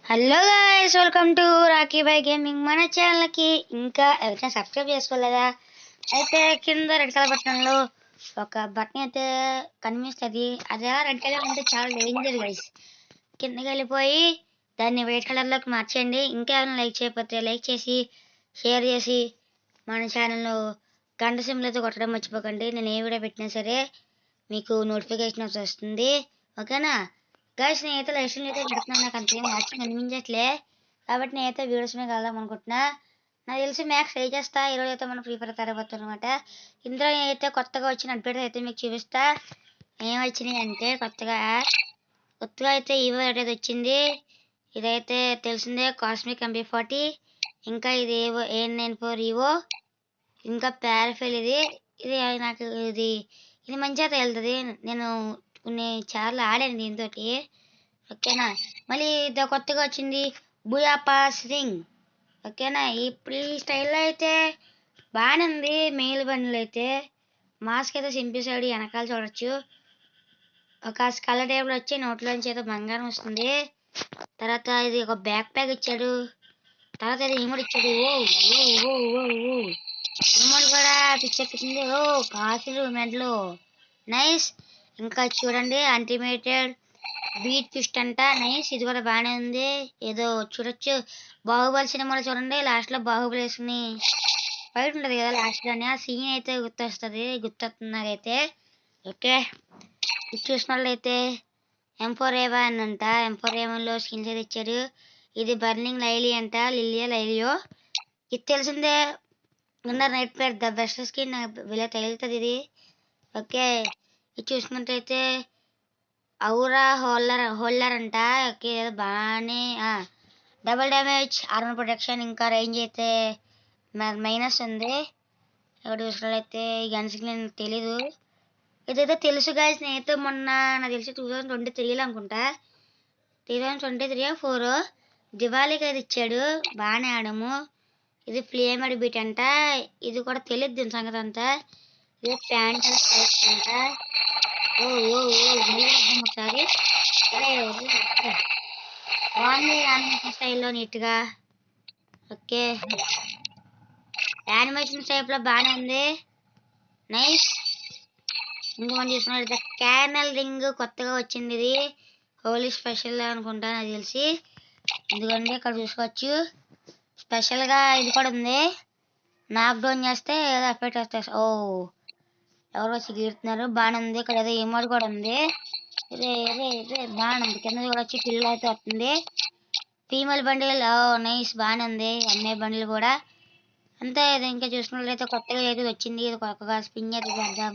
Hello guys, welcome to Rocky by gaming. మన ఛానల్కి ఇంకా ఎవరైనా సబ్స్క్రైబ్ చేసుకోలేదా? అయితే కింద రెడ్ కలర్ బటన్లో ఒక బటన్ అయితే కనిపిస్తుంది. అది రెడ్ కలర్ అంటే చాలా డేంజర్ గైస్. కిందకి వెళ్ళిపోయి దాన్ని వైట్ కలర్లోకి మార్చేయండి. ఇంకా ఎవరైనా లైక్ చేయకపోతే లైక్ చేసి షేర్ చేసి మన ఛానల్లో గంట సింబల్ అయితే కొట్టడం మర్చిపోకండి. నేను ఏ వీడియో పెట్టినా సరే మీకు నోటిఫికేషన్ వస్తుంది, ఓకేనా గైస్? నేనైతే లైఫ్ అయితే పెడుతున్నాను, నాకు అంతేం యాక్షన్ కనిపించట్లే కాబట్టి నేనైతే వీడియోస్ మీద వెళ్దాం అనుకుంటున్నా. నాకు తెలిసి మ్యాక్స్ ట్రై చేస్తా. ఈరోజు అయితే మనం ఫ్రీ ఫైర్ తరగబోతుంది అనమాట. ఇందులో నేనైతే కొత్తగా వచ్చిన అప్డేట్ అయితే మీకు చూపిస్తా. ఏం వచ్చినాయి అంటే కొత్తగా అయితే ఈవో అయితే వచ్చింది. ఇదైతే తెలిసిందే, కాస్మిక్ MP40. ఇంకా ఇది ఏవో AN94 ఈవో, ఇంకా పారాఫెల్. ఇది ఇది నాకు ఇది ఇది మంచిగా తేలుతుంది. నేను చాలా ఆడాను దీంతో, ఓకేనా? మళ్ళీ ఇది కొత్తగా వచ్చింది బుయాపాస్ రింగ్, ఓకేనా? ఇప్పుడు ఈ స్టైల్లో అయితే బాగానే ఉంది. మెయిల్ బండ్లు అయితే మాస్క్ అయితే సింపేశాడు, వెనకాల చూడొచ్చు. ఒక స్కల్ టేబుల్ వచ్చి నోట్లోంచి అయితే బంగారం వస్తుంది. తర్వాత ఇది ఒక బ్యాక్ ప్యాక్ ఇచ్చాడు. తర్వాత ఇది ఇమోట్ ఇచ్చాడు. ఓ ఓ ఓ ఓ ఓ ఇమోట్ కూడా పిచ్చెక్కింది. ఓ కాసులు మెడలు, నైస్. ఇంకా చూడండి అల్టిమేటెడ్ బీట్ ఫిస్ట్ అంట, నైస్. ఇది కూడా బాగానే ఉంది. ఏదో చూడొచ్చు, బాహుబలి సినిమాలో చూడండి లాస్ట్ లో బాహుబలి వేసుకుని ఫైట్ ఉంటది కదా లాస్ట్ లోనే, ఆ సీన్ అయితే గుర్తొస్తుంది నాకైతే, ఓకే? ఇది చూసిన వాళ్ళైతే M4A1 అంట. M4A1 లో స్కిన్స్ అయితే ఇచ్చారు. ఇది బర్నింగ్ లైలీ అంట, లైలియో. ఇది తెలిసిందే, winner night player the best skin వీళ్ళ తగులుతుంది ఇది, ఓకే? ఇది చూసుకున్నట్టయితే ఔరా హోల్డర్ అంట, ఓకే? బాగానే డబుల్ డ్యామేజ్, ఆర్మర్ ప్రొటెక్షన్, ఇంకా రేంజ్ అయితే మైనస్ ఉంది. ఇక్కడ చూసినట్లయితే ఈ గన్ స్కిన్ తెలీదు. ఇదైతే తెలుసు గాయస్, నేనైతే మొన్న నాకు తెలిసి 2023 అనుకుంటా, 2023-4 దివాళీకి అయితే ఇచ్చాడు. బాగానే ఆడము. ఇది ఫ్లేమడ్ బీట్ అంట. ఇది కూడా తెలియదు దీని సంగతి అంతా. ఇది ప్యాంట్ అంట. ఓ ఓ ఓ ఒకసారి యానిమేషన్ స్టైల్లో నీట్గా, ఓకే? యానిమేషన్ టైప్ లో బాగానే ఉంది, నైస్. ఇంకా మనం చూసుకున్నట్లయితే క్యానల్ రింగ్ కొత్తగా వచ్చింది. ఇది హోలీ స్పెషల్ అనుకుంటా నాకు తెలిసి. ఎందుకంటే ఇక్కడ చూసుకోవచ్చు స్పెషల్ గా ఇది కూడా ఉంది. నాక్ డౌన్ చేస్తే ఏదో ఎఫెక్ట్ వస్తుంది. ఓ ఎవరు వచ్చి గీరుతున్నారు, బాగానే ఉంది. ఇక్కడ ఏదో ఎమోట్ కూడా ఉంది. ఇదే ఇదే ఇదే బాగానే ఉంది. కింద కూడా వచ్చి పిల్లలు అయితే వస్తుంది. ఫీమేల్ బండిల్, ఓ నైస్, బాగానే ఉంది. అమ్మాయి బండిల్ కూడా అంతే. ఇది ఇంకా చూసుకున్నట్లయితే కొత్తగా అయితే వచ్చింది. ఇది కొత్తగా స్పిన్ అయితే చేద్దాం.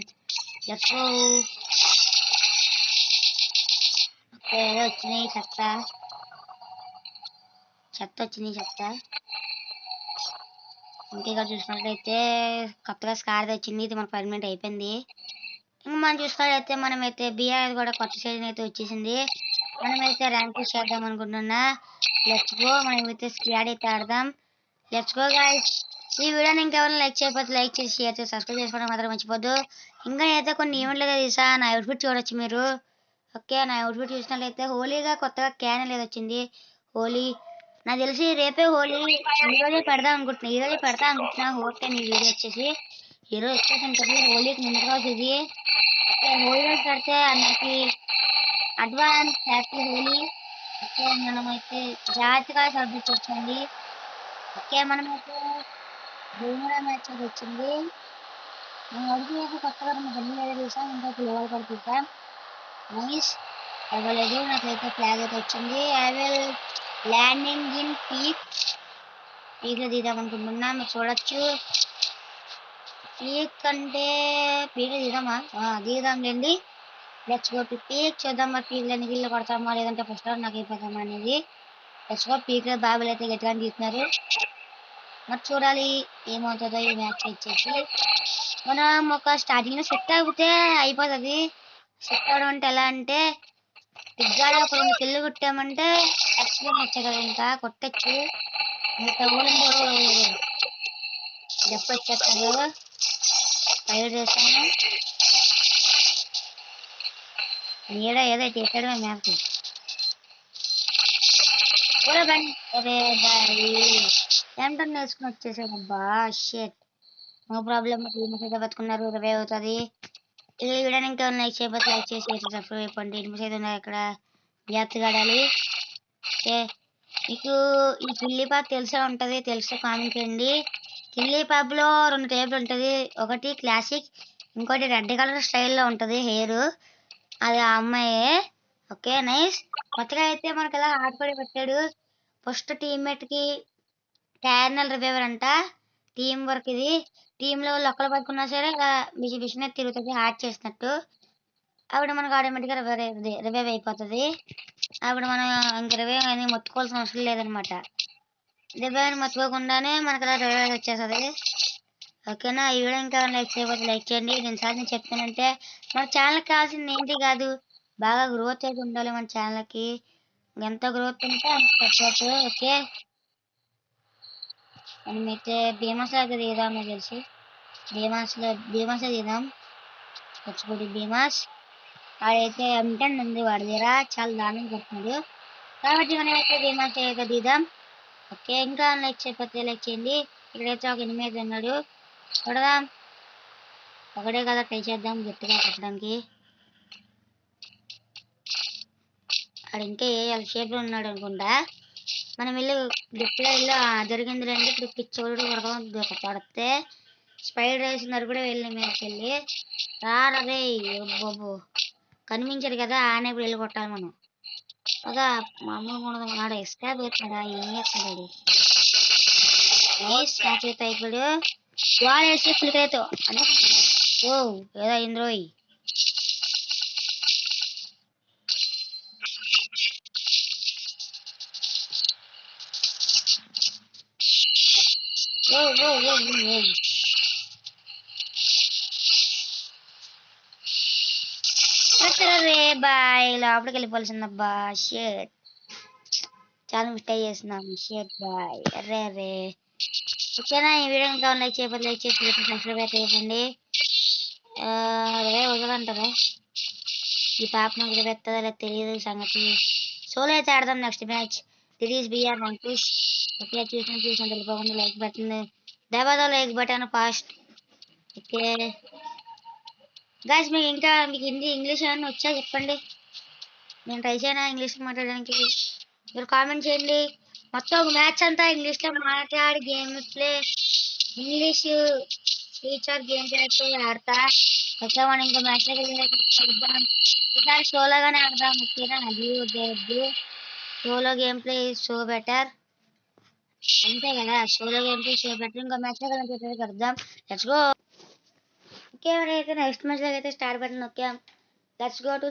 ఏదో వచ్చినాయి చెత్త వచ్చినాయి చెత్త. ఇంకా ఇక్కడ చూసినట్లయితే కొత్తగా స్కార్ వచ్చింది. ఇది మన పర్మనెంట్ అయిపోయింది. ఇంకా మనం చూసినట్లయితే మనమైతే బిఆర్ కూడా కొత్త సీజన్ అయితే వచ్చేసింది. మనమైతే ర్యాంక్ చేద్దాం అనుకుంటున్నా. Let's go. మనమైతే స్క్వాడ్ అయితే ఆడదాం. Let's go guys. ఈ వీడియోని ఇంకెవరైనా లైక్ చేయకపోతే లైక్ చేసి షేర్ చేసి సబ్స్క్రైబ్ చేసుకోవడం మాత్రం మర్చిపోద్దు. ఇంకా నేనైతే కొన్ని ఈవెంట్లు అయితే తీసా, నా అవుట్ఫిట్ చూడొచ్చు మీరు, ఓకే? నా అవుట్ఫిట్ చూసినట్లయితే హోలీగా కొత్తగా క్యాన్ ఏదో వచ్చింది. హోలీ నాకు తెలిసి రేపే హోలీ. ఈరోజే పెడతా అనుకుంటున్నా ఓకే. మీ వీడియో వచ్చేసి ఈరోజు వచ్చేసాను కదా, హోలీకి ముందుగా వచ్చేది. హోలీ రోజు పెడితే అందరికి అడ్వాన్స్ హ్యాపీ హోలీ, ఓకే? మనమైతే జాగ్రత్తగా సెలబ్రేట్ చేసుకోండి, ఓకే? మనమైతే భూమిలో మ్యాచ్ అది వచ్చింది. నేను అడిగి అయితే కొత్తగా మన బండి మీద చూసాం, ఇంకా లెవెల్ కూడా చూసాం, నైస్. అవ్వలేదు, నాకైతే ఫ్లాగ్ అయితే వచ్చింది. I will landing in peak దిద్దాం అనుకుంటున్నా, మీరు చూడొచ్చు. పీక్ అంటే పీక్ దిగుదాంలేండి. Let's go to peak. చూద్దాం మరి పీక్ అని గిల్లు కొడతామా లేదంటే ఫస్ట్ రౌండ్ నాకు అయిపోతామా అనేది. Let's go. పీక్ లో బాబులు అయితే గట్టిగా తీస్తున్నారు, మరి చూడాలి ఏమవుతుందో ఈ మ్యాచ్ వచ్చేసి. మనం ఒక స్టార్టింగ్ లో సెట్ అయిపోతే అయిపోతుంది. సెట్ అవడం అంటే ఎలా అంటే దిగ్గాడ ఒక 2 కిల్లు కొట్టామంటే ఎక్స్ప్లెయిన్ వచ్చాయి కదా, ఇంకా కొట్టచ్చు. ఇంకా డెప్ వచ్చేస్తారు, ఫైర్ చేస్తాను. ఏదో చేసాడు మ్యాప్. ఒరే బండి అరే బాయ్ ఏమిటని వేసుకుని వచ్చేసాడు అబ్బా షేట్ నో ప్రాబ్లం అయితే బతుకున్నారు 20 అవుతుంది ఈ వీడియోని ఇంకా లైక్ చేయకపోతే లైక్ చేసి సబ్స్క్రైబ్ అయిపోండి 8 అయితే ఉన్నాయి అక్కడ జాగ్రత్తగా ఆడాలి ఓకే మీకు ఈ కిల్లీ పాప్ తెలిసే ఉంటుంది తెలిస్తే కామెంట్ చేయండి కిల్లీ పాప్లో 2 టైపులు ఉంటుంది ఒకటి క్లాసిక్ ఇంకోటి రెడ్ కలర్ స్టైల్లో ఉంటుంది హెయిర్ అది ఆ అమ్మాయి ఓకే నైస్ కొత్తగా అయితే మనకి ఇలా ఆడుకోడి పెట్టాడు ఫస్ట్ టీమ్మేట్కి టైర్నల్ రివైవర్ అంట టీం వర్క్ ఇది టీంలో వాళ్ళు ఒక్కరు పడుకున్నా సరే మిషన్ తిరుగుతుంది హ్యాక్ చేసినట్టు అప్పుడు మనకు ఆటోమేటిక్గా రివైవ్ అయిపోతుంది అప్పుడు మనం ఇంక రివైవ్ అని మొత్తుకోవాల్సిన అవసరం లేదనమాట రివైవ్ మొత్తుకోకుండానే మనకు అలా రివైవ్ వచ్చేస్తుంది ఓకేనా ఈ వీడియో ఇంకా లైక్ చేయకపోతే లైక్ చేయండి నేను సార్ చెప్తానంటే మన ఛానల్కి కావాల్సింది ఏంటి కాదు బాగా గ్రోత్ అయితే ఉండాలి మన ఛానల్కి ఎంత గ్రోత్ ఉంటే అంత సపోర్ట్ ఓకే మనమైతే భీమాస్ లాగా దిగుదాం నాకు తెలిసి భీమాస్ దిగుదాం వచ్చి భీమాస్ వాడైతే M10 ఉంది వాడి దగ్గర చాలా దారుణంగా కొడుతున్నాడు కాబట్టి మనమైతే భీమాస్ అయితే దిగుదాం ఓకే ఇంకా లైక్ చేయకపోతే లైక్ చేయండి ఇక్కడైతే ఒక ఎనిమిది ఉన్నాడు చూడదాం ఒకటే కదా ట్రై చేద్దాం గట్టిగా కొట్టడానికి ఆడు ఇంకా షేప్లో ఉన్నాడు అనుకుంటా మనం వెళ్ళి గట్టిగా వెళ్ళి జరిగింది రండి ఇప్పుడు పిచ్చోడు కొడతాం పడితే స్పైడర్ వేసినారు కూడా వెళ్ళి మీదకి వెళ్ళి రారే బాబు కనిపించాడు కదా ఆయన ఇప్పుడు వెళ్ళి కొట్టాలి మనం అదా మామూలు ఆడ ఎస్కాప్ అవుతాడా ఏం చేస్తున్నాడు నైస్ నా చేత ఇప్పుడు వాడు వేసి ఫుల్కైతే అని ఓ ఏదో అయింది రోయ్ రే బాయ్ లోపలికి వెళ్ళిపోవాల్సిందబ్బా షేట్ చాలా మిస్టేక్ చేస్తున్నాం షేట్ బాయ్ అరే అరే ఓకేనా ఈ వీడియో ఇంకా లైక్ చేయకపోతే లైక్ చేసి సబ్స్క్రైబ్ అయితే చేయండి అదే వదలంటారా ఈ పాప నాకు పెద్దదా లేదా తెలియదు సంగతి సోలో అయితే ఆడదాం next match series BR Ankush okay చూసిన వెళ్ళిపోకుండా లైక్ బటన్ దబాదో like button fast okay guys మీకు హిందీ ఇంగ్లీష్ ఏమన్నా వచ్చా చెప్పండి నేను ట్రై చేయనా ఇంగ్లీష్ మాట్లాడడానికి మీరు కామెంట్ చేయండి మొత్తం ఒక మ్యాచ్ అంతా ఇంగ్లీష్లో మాట్లాడి game play English teacher game play ఆడతా ఓకే మనం ఇంకా మ్యాచ్లోకి వెళ్ళిద్దాం ఈసారి సోలోగానే ఆడదాం ఓకేనా అది వద్దు solo game play so better అంతే కదా solo game play so better ఇంకో మ్యాచ్లో కలుద్దాం లెట్స్ గో ఓకే అయితే నెక్స్ట్ మ్యాచ్ అయితే స్టార్ట్ బటన్ నొక్కాం let's go to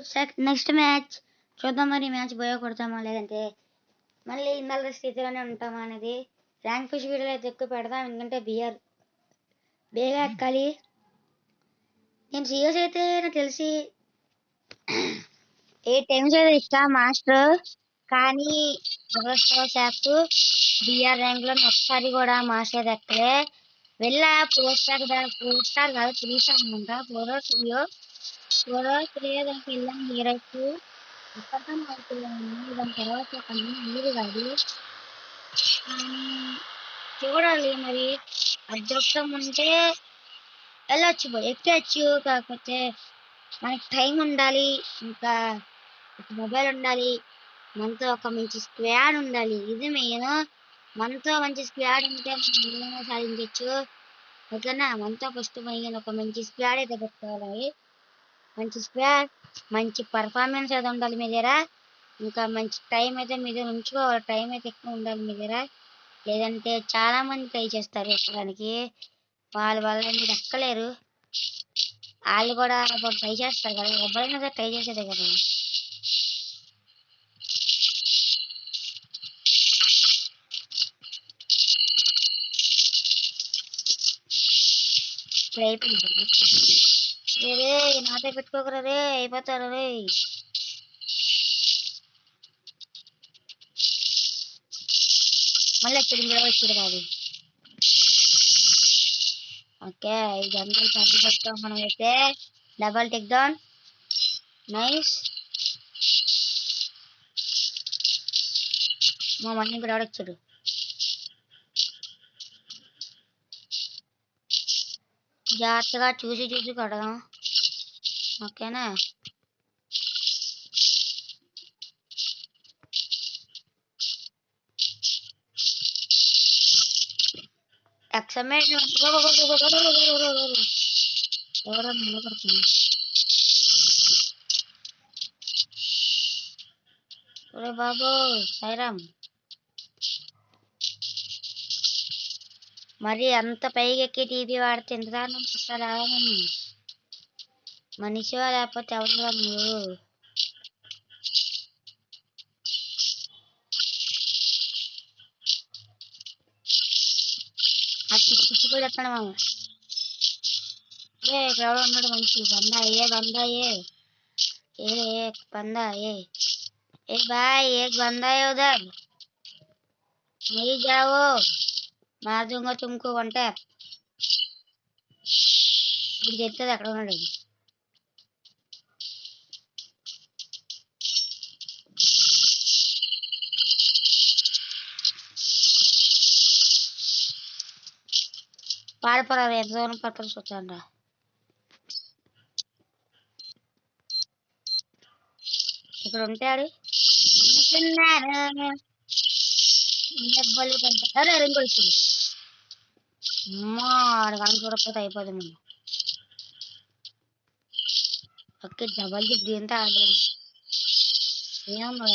next match చూద్దాం మరి మ్యాచ్ పోయా కొడతామా లేదంటే మళ్ళీ ఇందాల స్థితిలోనే ఉంటామా అనేది ర్యాంక్ పుష్ వీడియోలో అయితే ఎక్కువ పెడదాం ఎందుకంటే బేగా ఎక్కాలి నేను సిఎస్ అయితే నాకు తెలిసి 8 టైమ్స్ అయితే ఇస్తా మాస్టర్ కానీ దురదృష్టవశాత్తు బిఆర్ ర్యాంక్లో ఒకసారి కూడా మాస్టర్ ఎక్కలే వెళ్ళా 4 స్టార్ కాదు 3 స్టార్ అనుకుంటా 4 దానికి వెళ్ళాం హీరోకి ఇప్పటికీ నాకు దాని తర్వాత నీరు కాదు చూడాలి మరి అదృష్టం ఉంటే వెళ్ళొచ్చు ఎక్కచ్చు కాకపోతే మనకి టైం ఉండాలి ఇంకా మొబైల్ ఉండాలి మనతో ఒక మంచి స్క్వాడ్ ఉండాలి ఇది మెయిన్ మనతో మంచి స్క్వాడ్ ఉంటే మనం సాధించవచ్చు ఓకేనా మనతో ఫస్ట్ మెయిన్ ఒక మంచి స్క్వాడ్ అయితే పెట్టుకోవాలి మంచి స్క్వాడ్ మంచి పర్ఫార్మెన్స్ అయితే ఉండాలి మీ దగ్గర ఇంకా మంచి టైం అయితే మీ దగ్గర ఉంచుకోవాలి టైం అయితే ఎక్కువ ఉండాలి మీ దగ్గర లేదంటే చాలా మంది ట్రై చేస్తారు ఎక్కడానికి వాళ్ళ వల్ల మీరు ఎక్కలేరు వాళ్ళు కూడా ట్రై చేస్తారు కదా ఎవరైనా ట్రై చేసేదే కదా అయిపోయింది రే నాతో పెట్టుకోకరా రే అయిపోతారు రే మళ్ళీ వచ్చాడు బాబు ఓకే ఇదంతా సర్ది పెట్టుకోం మనం అయితే డబల్ టెక్ డౌన్ నైస్ మా మమ్మీ కూడా ఎవడొచ్చాడు. జాగ్రత్తగా చూసి చూసి కొడదాం, ఓకేనా? ఎక్సమేషన్ ఎవరో నిలబడుతుంది. ఒరే బాబు సాయిరామ్, మరి అంత పైకి ఎక్కి టీవీ వాడితే ఎంత దారుణం చూస్తారా? మనిషివా లేకపోతే ఎవరురా నువ్వు? అది పిచ్చి కూడా ఎక్కడ మామ. ఏ ఇక్కడ ఎవడో ఉన్నాడు మనిషి. బందా ఏ బందా ఏ బందా ए भाई एक बंदा है उधर, नहीं जाओ, मार दूंगा तुमको वन टैप. ఇప్పుడు చెప్తుంది అక్కడ ఉన్నాడు. పారిపోరారు, ఎంత దూరం పట్టుకొని వచ్చాడ. ఇక్కడ ఉంటాడు. అరే రింగులు ఇప్పుడు అమ్మా కానీ చూడకపోతే అయిపోతుంది. ఓకే డబల్ దీంతో ఆడదాం. ఏమన్నా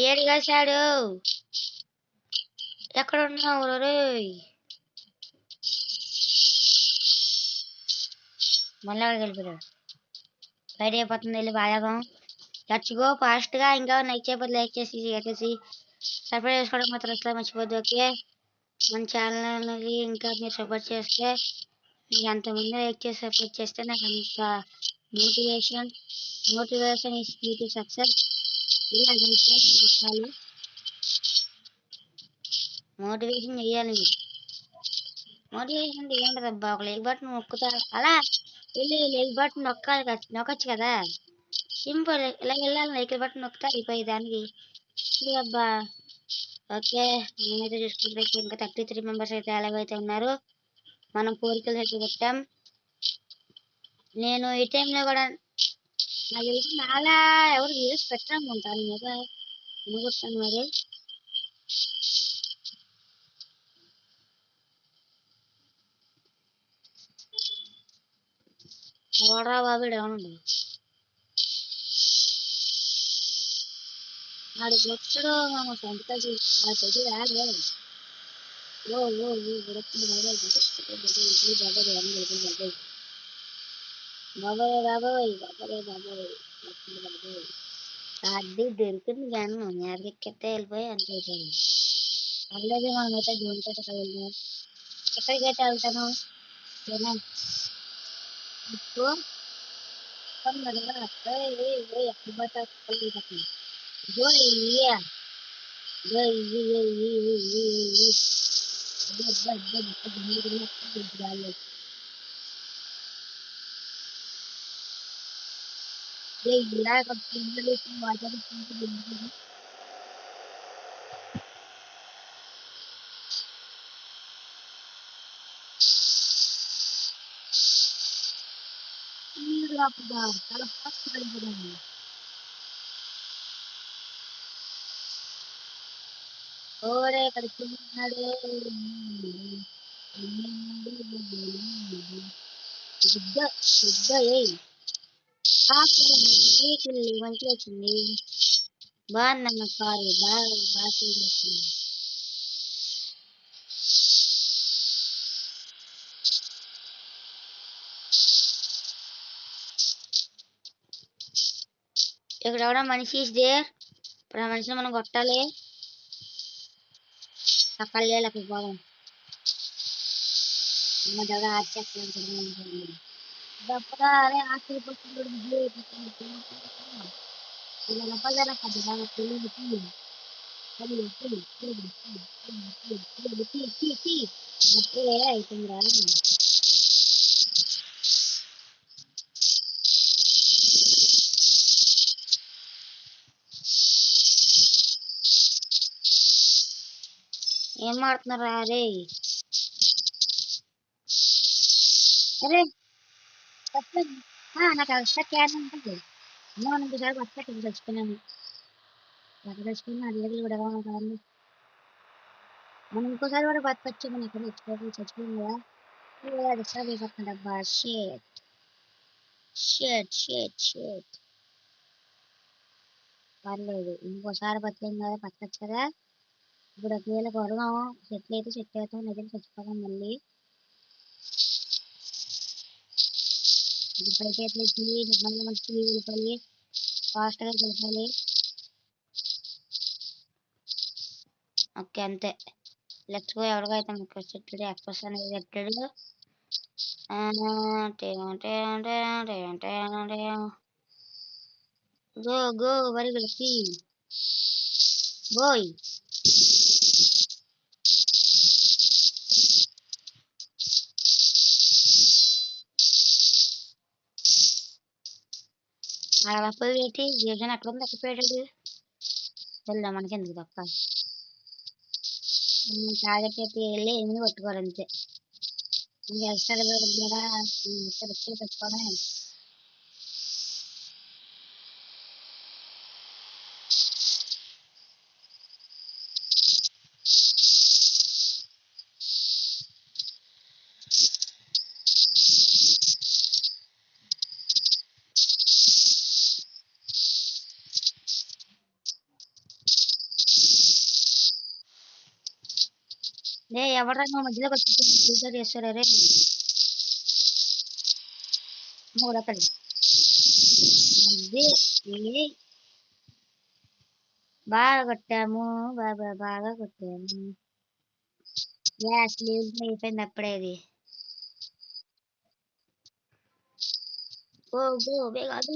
ఏడు కాశాడు. ఎక్కడ ఉన్నావు రే? మళ్ళీ అక్కడికి వెళ్ళిపోయాడు. బయట అయిపోతుంది, వెళ్ళి బాగాం. లెట్స్ గో ఫాస్ట్ గా. ఇంకా లైక్ చేయకపోతే లైక్ చేసి షేర్ చేసి సబ్స్క్రైబ్ చేసుకోవడం మాత్రం అసలు మర్చిపోద్దు. ఓకే, మన ఛానల్ ఇంకా మీరు సపోర్ట్ చేస్తే, మీకు ఎంతమంది లైక్ చేసి సపోర్ట్ చేస్తే నాకు అంత motivation is key to success. Motivation చేయాలి మీరు. మోటివేషన్ అంటే ఏంటదబ్బా, ఒక లైక్ బటన్ నొక్కుతా అలా వెళ్ళి లైక్ బటన్ నొక్కొచ్చు కదా. సింపుల్, ఇలా వెళ్ళాలి, లైక్ బటన్ నొక్కుతా అయిపోయి దానికి అబ్బా. ఓకే, నేనైతే చూసుకుంటే ఇంకా 33 మెంబర్స్ అయితే ఎలాగైతే ఉన్నారు. మనం కోరికలు అయితే పెట్టాం. నేను ఈ టైంలో కూడా నాకు తెలిసి నాలా ఎవరు వీడియోస్ పెట్టాలనుకుంటాను మీద అనుకుంటాను. మరి ఎవడరా బాబు ఏమనుండదు వాడు వచ్చాడు. మేము సంతకాలు చదివి రాదు. బాబాయ్ బాబాయ్ బాబాయ్ బాబాయ్ బాబాయ్ అది దొరికింది కానీ మా మీదకెత్తే వెళ్ళిపోయి అంతే అయిపోయింది. అలాగే మనమైతే జోన్తో వెళ్దాం. ఎక్కడికైతే వెళ్తాను ఇప్పుడు ఎక్కడ పడతా ఇలా వాటర్ చాలా ఫాస్ట్ వెళ్ళిపోయింది. ఓరే ఇక్కడ ఉన్నాడు. మంచిగా వచ్చింది. బాగుందన్న కారు, బాగా బాగా వచ్చింది. ఇక్కడ ఎవడో మనిషి ఇస్ దేర్. ఇప్పుడు ఆ మనిషిని మనం కొట్టాలి. అక్కడ లేదు, అక్కడికి పోదాం. మా దగ్గర ఆశ్చర్యం అదే ఆశ్చర్యపోతుంది. అయిపోయిందిరా. ఏం ఆడుతున్నారా రే? అరే నాకు ఎక్స్ట్రా క్యాన్ ఉంటుంది. అమ్మ మనం ఇంకోసారి వస్తా చచ్చిపోయినాను. ఎక్కడ చచ్చిపోయినా అది ఏదో కూడా కావాలి. మనం ఇంకోసారి కూడా బతకొచ్చు. మనం ఎక్కడ చచ్చిపోయింది కదా. డిస్టర్బ్ అయిపోతుంది అబ్బా. షేట్ షేట్ షేట్ షేట్. పర్లేదు ఇంకోసారి బతికేం కదా, బతకొచ్చు కదా. ఇప్పుడు ఒకవేళ కొడదాం, చెట్లు అయితే చెట్లు అవుతాం, నిజం చచ్చిపోతాం మళ్ళీ. పైకి ఎట్లెక్కి మళ్ళీ మంచి వెళ్ళిపోయి ఫాస్ట్గా వెళ్ళిపోయి. ఓకే అంతే. Let's go. ఎవరికో అయితే మీకు చెట్టు ఎక్స్ప్రెస్ అనేది పెట్టాడు. గో గో వరి వెళ్ళి బోయ్. అలా పోయి పెట్టి జీవజన ఎక్కడ ఉంది, ఎక్కడ పెట్టాడు. వెళ్దాం, మనకి ఎందుకు తప్ప. టార్గెట్ అయితే వెళ్ళి ఏమి కొట్టుకోరు అంతే. ఇంకా ఎక్స్ట్రా కూడా పెట్టుకోవడం. లే ఎవరైనా మధ్యలోకి వచ్చి చేస్తారా రే? మూడొకటి బాగా కొట్టాము, బాగా బాగా కొట్టాము. గ్యాస్ లీవ్ అయిపోయింది అప్పుడేది. గో గో బేగా అది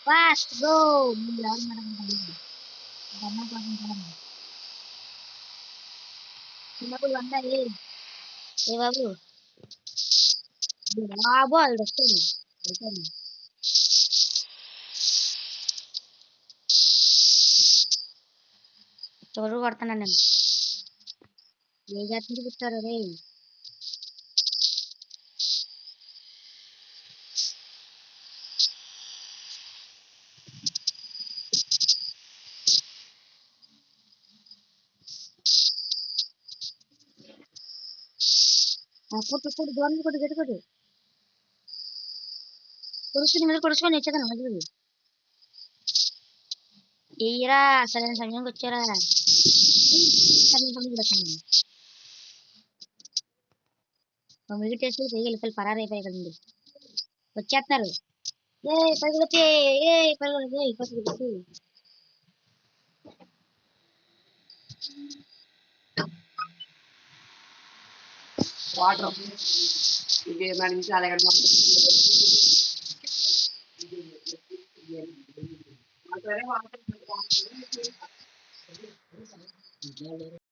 ఫాస్ట్ గో. చిన్నప్పుడు వండాలి ఏ బాబు. బాబు అది వస్తుంది. ఎవరు కొడుతున్నాను నేను. ఏ జాతి నుంచి పుట్టారు రే? కొట్టు దూరం కొట్టు గట్టి కొట్టు. కొడుకుని మీద కొడుచుకొని వచ్చేదాను మళ్ళీ. ఏరా సరైన సమయంకి వచ్చారా? సరైన సమయం వచ్చాను. మిగతా టేస్ట్ వెళ్ళిపోయి పరారైపోయాయి కదండి. వచ్చేస్తారు. ఏ పరుగులకి, ఏ పరుగులకి, పరుగులకి. వాటర్ ఇది మరి చాలా